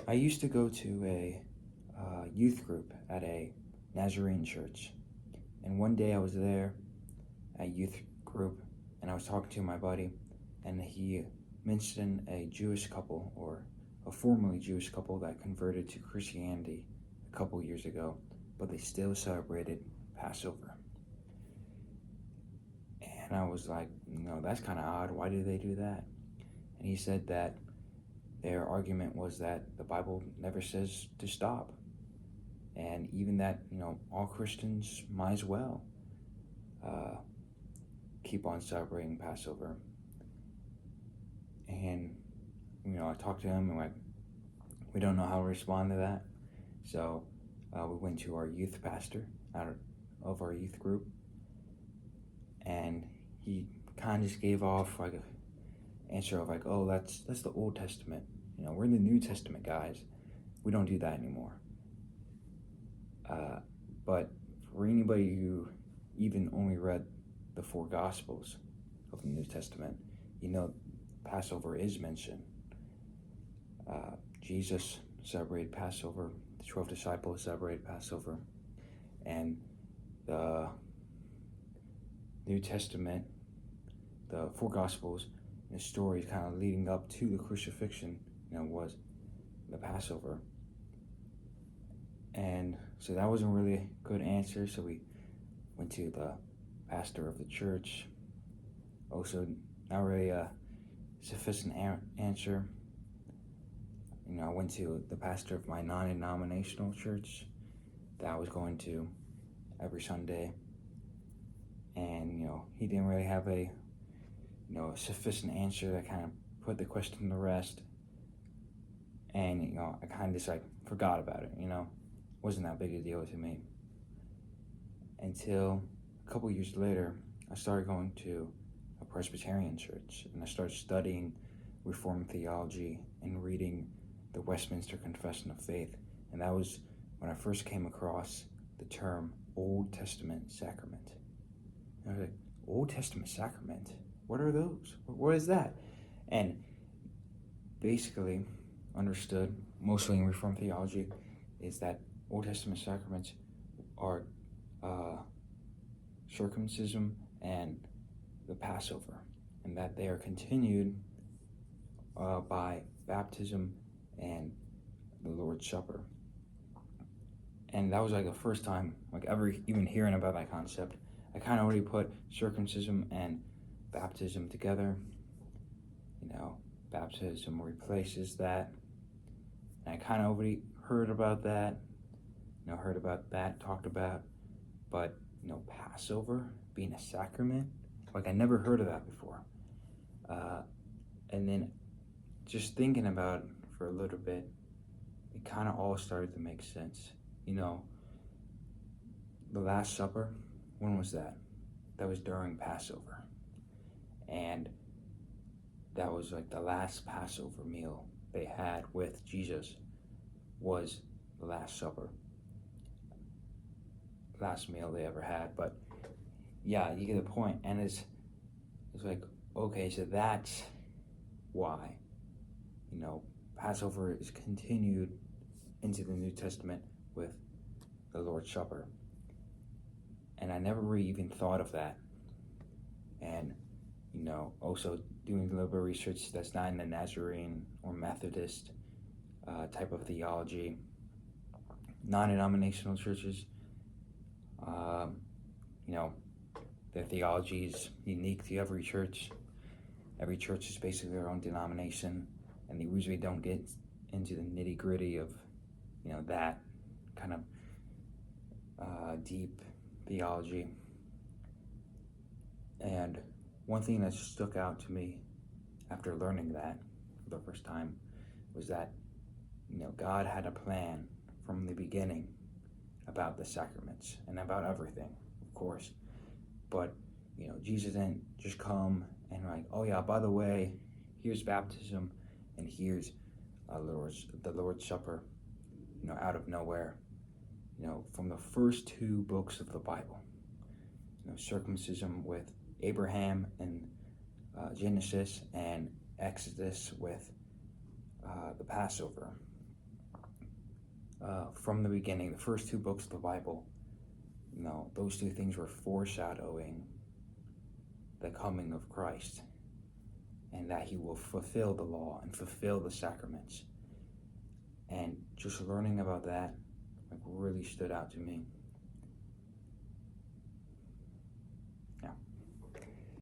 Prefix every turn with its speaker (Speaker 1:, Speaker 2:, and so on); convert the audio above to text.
Speaker 1: I used to go to a youth group at a Nazarene church. And one day I was there at youth group and I was talking to my buddy, and he mentioned a Jewish couple, or a formerly Jewish couple, that converted to Christianity a couple years ago, but they still celebrated Passover. And I was like, that's kind of odd. Why do they do that? And he said that their argument was that the Bible never says to stop. And even that, all Christians might as well keep on celebrating Passover. And, I talked to him, and we don't know how to respond to that. So we went to our youth pastor out of our youth group, and he kind of just gave off like an answer of like, oh, that's the Old Testament. We're in the New Testament, guys. We don't do that anymore. But for anybody who even only read the 4 Gospels of the New Testament, Passover is mentioned. Jesus celebrated Passover. The 12 disciples celebrated Passover. And the New Testament, the 4 Gospels, the stories kind of leading up to the crucifixion, was the Passover. And so that wasn't really a good answer, so we went to the pastor of the church. Also, not really a sufficient answer. I went to the pastor of my non-denominational church that I was going to every Sunday, and he didn't really have a sufficient answer that kind of put the question to rest. And I kind of just forgot about it. Wasn't that big a deal to me, until a couple years later I started going to a Presbyterian church, and I started studying Reformed theology and reading the Westminster Confession of Faith. And that was when I first came across the term Old Testament sacrament. And I was like, Old Testament sacrament? What are those? What is that? And basically understood, mostly in Reformed theology, is that Old Testament sacraments are circumcision and the Passover, and that they are continued by baptism and the Lord's Supper. And that was the first time ever even hearing about that concept. I kind of already put circumcision and baptism together. Baptism replaces that, and I kind of already heard about that, talked about, but Passover being a sacrament, I never heard of that before. And then just thinking about it for a little bit, it kind of all started to make sense. The Last Supper, when was that? That was during Passover. And that was the last Passover meal they had with Jesus, was the Last Supper. Last meal they ever had. But yeah, you get the point. And it's okay, so that's why Passover is continued into the New Testament with the Lord's Supper. And I never really even thought of that. And also doing a little bit of research that's not in the Nazarene or Methodist type of theology. Non-denominational churches, their theology is unique to every church. Every church is basically their own denomination, and they usually don't get into the nitty-gritty of that kind of deep theology. And one thing that stuck out to me after learning that for the first time was that God had a plan from the beginning about the sacraments and about everything, of course. But Jesus didn't just come and oh yeah, by the way, here's baptism and here's the Lord's Supper, out of nowhere. From the first 2 books of the Bible, circumcision with Abraham in Genesis, and Exodus with the Passover. from the beginning, the first two books of the Bible, those two things were foreshadowing the coming of Christ, and that he will fulfill the law and fulfill the sacraments. And just learning about that really stood out to me.